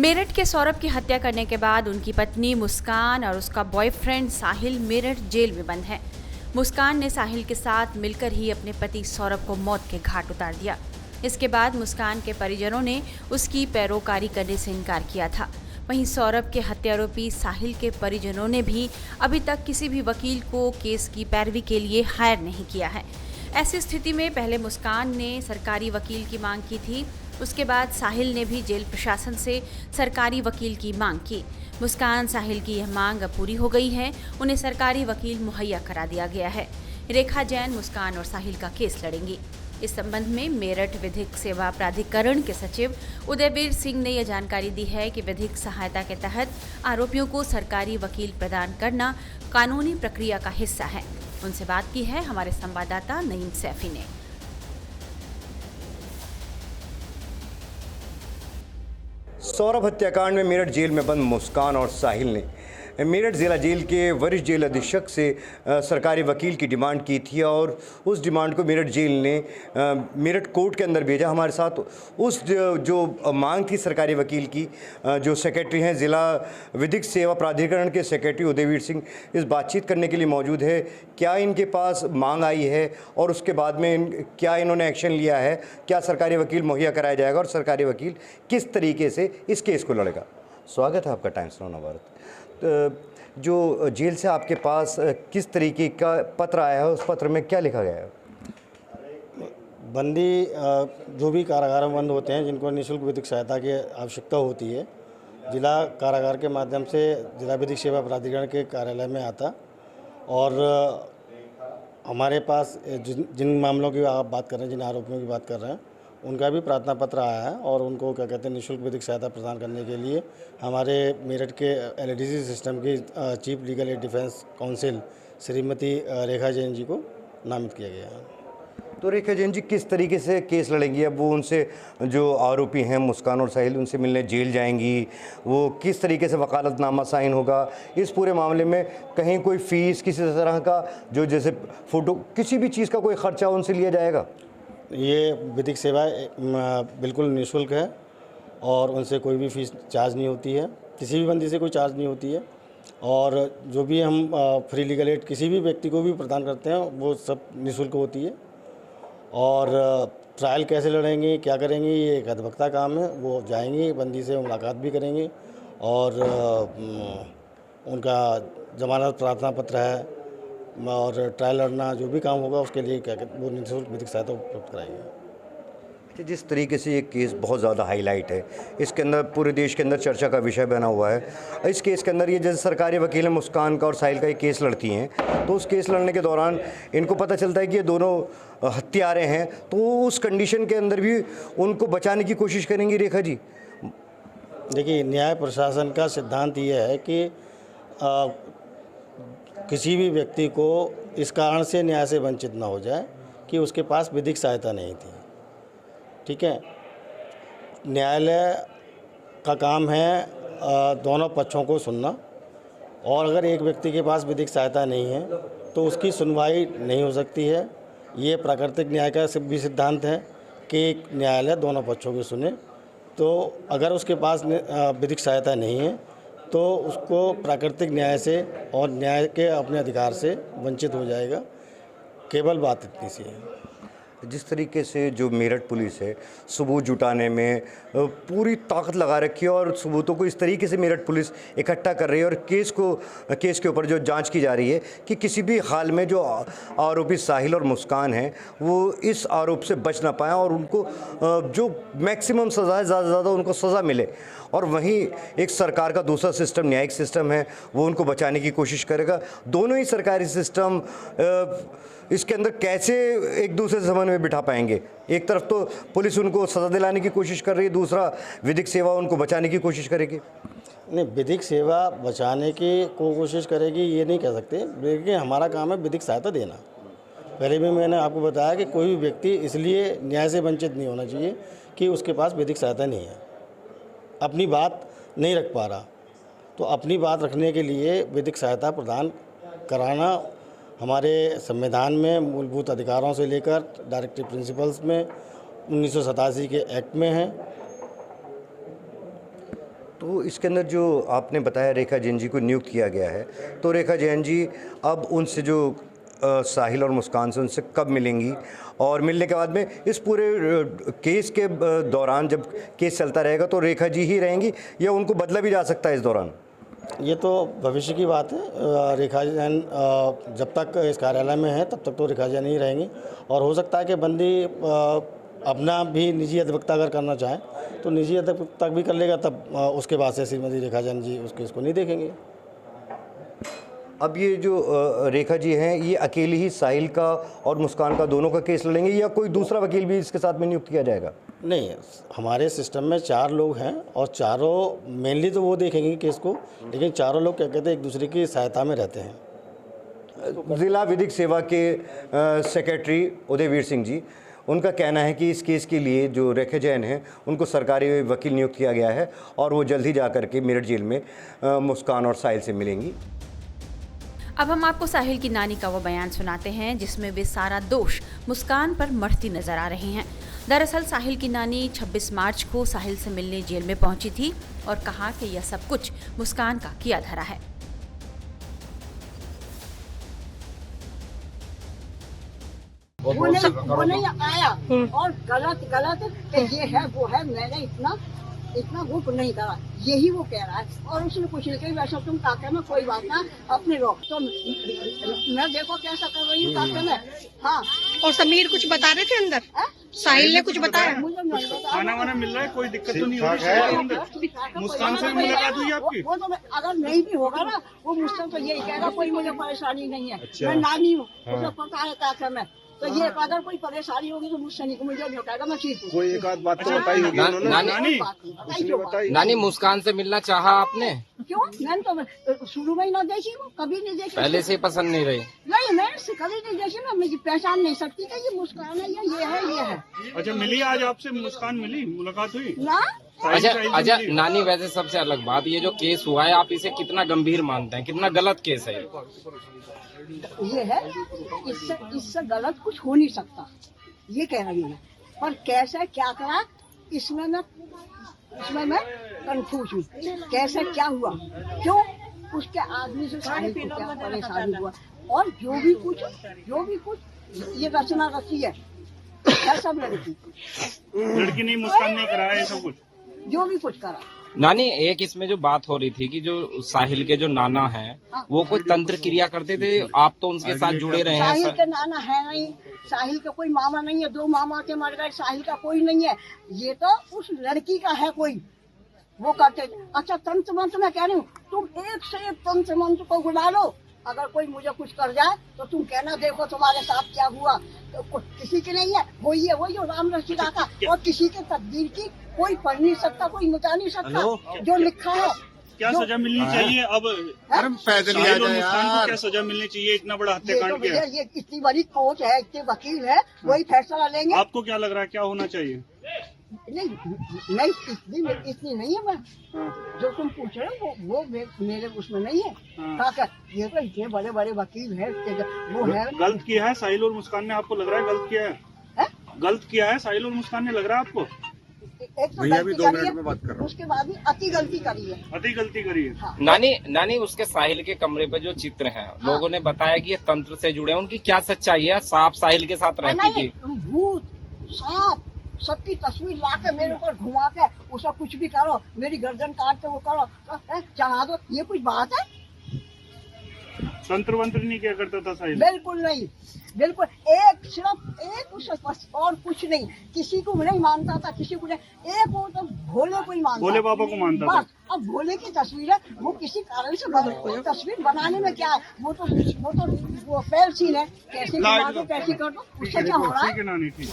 मेरठ के सौरभ की हत्या करने के बाद उनकी पत्नी मुस्कान और उसका बॉयफ्रेंड साहिल मेरठ जेल में बंद हैं। मुस्कान ने साहिल के साथ मिलकर ही अपने पति सौरभ को मौत के घाट उतार दिया। इसके बाद मुस्कान के परिजनों ने उसकी पैरोकारी करने से इनकार किया था। वहीं सौरभ के हत्यारोपी साहिल के परिजनों ने भी अभी तक किसी भी वकील को केस की पैरवी के लिए हायर नहीं किया है। ऐसी स्थिति में पहले मुस्कान ने सरकारी वकील की मांग की थी, उसके बाद साहिल ने भी जेल प्रशासन से सरकारी वकील की मांग की। मुस्कान साहिल की यह मांग अब पूरी हो गई है, उन्हें सरकारी वकील मुहैया करा दिया गया है। रेखा जैन मुस्कान और साहिल का केस लड़ेंगी। इस संबंध में मेरठ विधिक सेवा प्राधिकरण के सचिव उदयवीर सिंह ने यह जानकारी दी है कि विधिक सहायता के तहत आरोपियों को सरकारी वकील प्रदान करना कानूनी प्रक्रिया का हिस्सा है। उनसे बात की है हमारे संवाददाता नईम सैफी ने। सौरभ हत्याकांड में मेरठ जेल में बंद मुस्कान और साहिल ने मेरठ जिला जेल के वरिष्ठ जेल अधीक्षक से सरकारी वकील की डिमांड की थी और उस डिमांड को मेरठ जेल ने मेरठ कोर्ट के अंदर भेजा। हमारे साथ उस जो मांग थी सरकारी वकील की, जो सेक्रेटरी हैं जिला विधिक सेवा प्राधिकरण के सेक्रेटरी उदयवीर सिंह, इस बातचीत करने के लिए मौजूद है। क्या इनके पास मांग आई है और उसके बाद में क्या इन्होंने एक्शन लिया है, क्या सरकारी वकील मुहैया कराया जाएगा और सरकारी वकील किस तरीके से इस केस को लड़ेगा। स्वागत है आपका टाइम्स नौ नवभारत। जो जेल से आपके पास किस तरीके का पत्र आया है, उस पत्र में क्या लिखा गया है? बंदी जो भी कारागार में बंद होते हैं जिनको निःशुल्क विधिक सहायता की आवश्यकता होती है, जिला कारागार के माध्यम से जिला विधिक सेवा प्राधिकरण के कार्यालय में आता और हमारे पास जिन मामलों की आप बात कर रहे हैं, जिन आरोपियों की बात कर रहे हैं, उनका भी प्रार्थना पत्र आया है और उनको क्या कहते हैं निःशुल्क विधिक सहायता प्रदान करने के लिए हमारे मेरठ के एलडीसी सिस्टम की chief legal aid defence counsel Shrimati Rekha Jain ji को नामित किया गया है। तो रेखा जैन जी किस तरीके से केस लड़ेंगी? अब वो उनसे जो आरोपी हैं मुस्कान और साहिल, उनसे मिलने जेल जाएंगी, वो किस तरीके से वकालतनामा साइन होगा? इस पूरे मामले में कहीं कोई फ़ीस किसी तरह का, जो जैसे फ़ोटो किसी भी चीज़ का कोई ख़र्चा उनसे लिया जाएगा? ये विधिक सेवा बिल्कुल निःशुल्क है और उनसे कोई भी फीस चार्ज नहीं होती है, किसी भी बंदी से कोई चार्ज नहीं होती है। और जो भी हम फ्री लीगल एड किसी भी व्यक्ति को भी प्रदान करते हैं वो सब निःशुल्क होती है। और ट्रायल कैसे लड़ेंगे, क्या करेंगे, ये एक अधिवक्ता काम है। वो जाएंगे, बंदी से मुलाकात भी करेंगे और उनका जमानत प्रार्थना पत्र है और ट्रायल लड़ना जो भी काम होगा उसके लिए क्या कहते वो निःशुल्क विधिक सहायता उपलब्ध कराएंगे। जिस तरीके से ये केस बहुत ज़्यादा हाईलाइट है, इसके अंदर पूरे देश के अंदर चर्चा का विषय बना हुआ है। इस केस के अंदर ये जैसे सरकारी वकील है मुस्कान का और साहिल का ये केस लड़ती हैं, तो उस केस लड़ने के दौरान इनको पता चलता है कि ये दोनों हत्यारे हैं, तो उस कंडीशन के अंदर भी उनको बचाने की कोशिश करेंगी रेखा जी? देखिए, न्याय प्रशासन का सिद्धांत ये है कि किसी भी व्यक्ति को इस कारण से न्याय से वंचित ना हो जाए कि उसके पास विधिक सहायता नहीं थी। ठीक है, न्यायालय का काम है दोनों पक्षों को सुनना और अगर एक व्यक्ति के पास विधिक सहायता नहीं है तो उसकी सुनवाई नहीं हो सकती है। ये प्राकृतिक न्याय का भी सिद्धांत है कि न्यायालय दोनों पक्षों को सुने। तो अगर उसके पास विधिक सहायता नहीं है तो उसको प्राकृतिक न्याय से और न्याय के अपने अधिकार से वंचित हो जाएगा। केवल बात इतनी सी है। जिस तरीके से जो मेरठ पुलिस है सबूत जुटाने में पूरी ताकत लगा रखी है और सबूतों को इस तरीके से मेरठ पुलिस इकट्ठा कर रही है और केस के ऊपर जो जांच की जा रही है कि किसी भी हाल में जो आरोपी साहिल और मुस्कान हैं वो इस आरोप से बच ना पाएँ और उनको जो मैक्सिमम सज़ा है ज़्यादा से ज़्यादा उनको सज़ा मिले। और वहीं एक सरकार का दूसरा सिस्टम, न्यायिक सिस्टम है, वो उनको बचाने की कोशिश करेगा। दोनों ही सरकारी सिस्टम इसके अंदर कैसे एक दूसरे से समन्वय बिठा पाएंगे? एक तरफ तो पुलिस उनको सज़ा दिलाने की कोशिश कर रही है, दूसरा विधिक सेवा उनको बचाने की कोशिश करेगी। नहीं, विधिक सेवा बचाने की कोशिश करेगी ये नहीं कह सकते, लेकिन हमारा काम है विधिक सहायता देना। पहले भी मैंने आपको बताया कि कोई भी व्यक्ति इसलिए न्याय से वंचित नहीं होना चाहिए कि उसके पास विधिक सहायता नहीं है, अपनी बात नहीं रख पा रहा। तो अपनी बात रखने के लिए विधिक सहायता प्रदान कराना हमारे संविधान में मूलभूत अधिकारों से लेकर डायरेक्टिव प्रिंसिपल्स में 1987 के एक्ट में है। तो इसके अंदर जो आपने बताया रेखा जैन जी को नियुक्त किया गया है, तो रेखा जैन जी अब उनसे जो साहिल और मुस्कान से उनसे कब मिलेंगी, और मिलने के बाद में इस पूरे केस के दौरान जब केस चलता रहेगा तो रेखा जी ही रहेंगी या उनको बदला भी जा सकता है इस दौरान? ये तो भविष्य की बात है। रेखा जैन जब तक इस कार्यालय में है तब तक तो रेखा जैन ही रहेंगी, और हो सकता है कि बंदी अपना भी निजी अधिवक्ता अगर करना चाहे तो निजी अधिवक्ता भी कर लेगा, तब उसके बाद से श्रीमती रेखा जैन जी उस केस को नहीं देखेंगे। अब ये जो रेखा जी हैं ये अकेली ही साहिल का और मुस्कान का दोनों का केस लड़ेंगे या कोई दूसरा वकील भी इसके साथ में नियुक्त किया जाएगा? नहीं, हमारे सिस्टम में 4 लोग हैं और चारों मेनली तो वो देखेंगे केस को, लेकिन चारों लोग क्या कहते हैं एक दूसरे की सहायता में रहते हैं। जिला विधिक सेवा के सेक्रेटरी उदयवीर सिंह जी, उनका कहना है कि इस केस के लिए जो रेखा जैन हैं उनको सरकारी वकील नियुक्त किया गया है और वो जल्द ही जा कर के मेरठ जेल में मुस्कान और साहिल से मिलेंगी। अब हम आपको साहिल की नानी का वो बयान सुनाते हैं जिसमें वे सारा दोष मुस्कान पर मढ़ती नजर आ रही हैं। दरअसल साहिल की नानी 26 मार्च को साहिल से मिलने जेल में पहुंची थी और कहा कि यह सब कुछ मुस्कान का किया धरा है। वो नहीं आया और गलत ये है वो है, मैंने इतना वो नहीं करा, यही वो कह रहा है। और उसने कुछ नहीं कही, वैसा तुम काके में कोई बात ना अपने रोक, तो मैं देखो कैसा कर रही हूँ काके में। हाँ, और समीर कुछ बता रहे थे अंदर? साहिल ने कुछ बताया? मुझे नहीं पता। खाना वाना मिल रहा है, कोई दिक्कत तो नहीं हो रही है? मुस्कान से मुलाकात हुई आपकी? वो तो अगर नहीं भी होगा ना, वो मुझसे तो यही कहेगा कोई मुझे परेशानी नहीं है, मैं नानी हूँ, उसे पता है काके में। तो ये अगर कोई परेशानी होगी तो मुझसे नहीं, मुझे नहीं कहेगा, मैं ठीक हूँ। कोई एक आध बात तो बताई होगी उन्होंने। नानी मुस्कान से मिलना चाहा आपने? क्यों? मैंने तो शुरू में ही ना देखी, वो कभी नहीं देखी। पहले से पसंद नहीं रही? नहीं, मैं इससे कभी नहीं देखी ना, मुझे पहचान नहीं सकती कि ये मुस्कान है या ये है। अच्छा, मिली आज आपसे मुस्कान, मिली, मुलाकात हुई ना? अच्छा नानी, वैसे सबसे अलग बात, ये जो केस हुआ है आप इसे कितना गंभीर मानते हैं, कितना गलत केस है? ये है, इससे गलत कुछ हो नहीं सकता, ये कह रही है। पर कैसे क्या करा इसमें मैं कंफ्यूज हूँ। कैसे क्या हुआ, क्यों उसके आदमी से साहिल को क्या परेशानी हुआ, और जो भी कुछ ये रचना रची है सब लड़की नहीं, मुस्कान ने कराया है सब कुछ, जो भी कुछ करा। नानी, एक इसमें जो बात हो रही थी कि जो साहिल के जो नाना हैं वो कोई तंत्र क्रिया करते थे, आप तो उनके साथ जुड़े रहे हैं। साहिल के नाना है नहीं, साहिल का कोई मामा नहीं है, 2 मामा के मर गए, साहिल का कोई नहीं है, ये तो उस लड़की का है कोई, वो करते। अच्छा, तंत्र मंत्र मैं कह रही हूँ, तुम एक से एक तंत्र मंत्र को बुला लो, अगर कोई मुझे कुछ कर जाए तो तुम कहना देखो तुम्हारे साथ क्या हुआ। तो किसी की नहीं है, वही है, वही राम रचिता का, और किसी के तकदीर की कोई पढ़ नहीं सकता, कोई मिटा नहीं सकता, जो लिखा है। क्या सजा मिलनी चाहिए अब? साहिल और मुस्कान को क्या सजा मिलनी चाहिए? इतना बड़ा हत्याकांड किया, ये इतनी बड़ी कोर्ट है, इतने वकील है, वही फैसला लेंगे। आपको क्या लग रहा है क्या होना चाहिए? नहीं, इतनी नहीं है। मैं जो तुम पूछ रहे हो वो मेरे उसमें नहीं है। ये तो इतने बड़े बड़े वकील है, वो है। गलत किया है साहिल और मुस्कान ने, आपको लग रहा है गलत किया है? गलत किया है साहिल और मुस्कान ने, लग रहा है आपको? एक तो गलती करी है, उसके बाद भी अति गलती करी है। अति गलती करी है। हाँ। नानी, उसके साहिल के कमरे पे जो चित्र हैं, लोगों ने बताया कि ये तंत्र से जुड़े हैं, उनकी क्या सच्चाई है? सांप साहिल के साथ रहती थी? भूत, सांप, सबकी तस्वीर ला के मेरे ऊपर घुमा के उसका कुछ भी करो, मेरी गर्दन काट के वो करो, चढ़ा दो, ये कुछ बात है? तंत्र वंत्र नहीं क्या करता था साहिल? बिल्कुल नहीं, बिल्कुल सिर्फ एक उससे बस, और कुछ नहीं। किसी को नहीं मानता था, किसी को नहीं, एक वो तो भोले को ही मानता, भोले बाबा को मानता था। अब भोले की तस्वीर है, वो किसी कारण से तस्वीर बनाने में क्या है, वो तो फेल सीन है, कैसे बना दो कैसे कर दो, उससे क्या हो रहा है? ठीक है नानी, ठीक।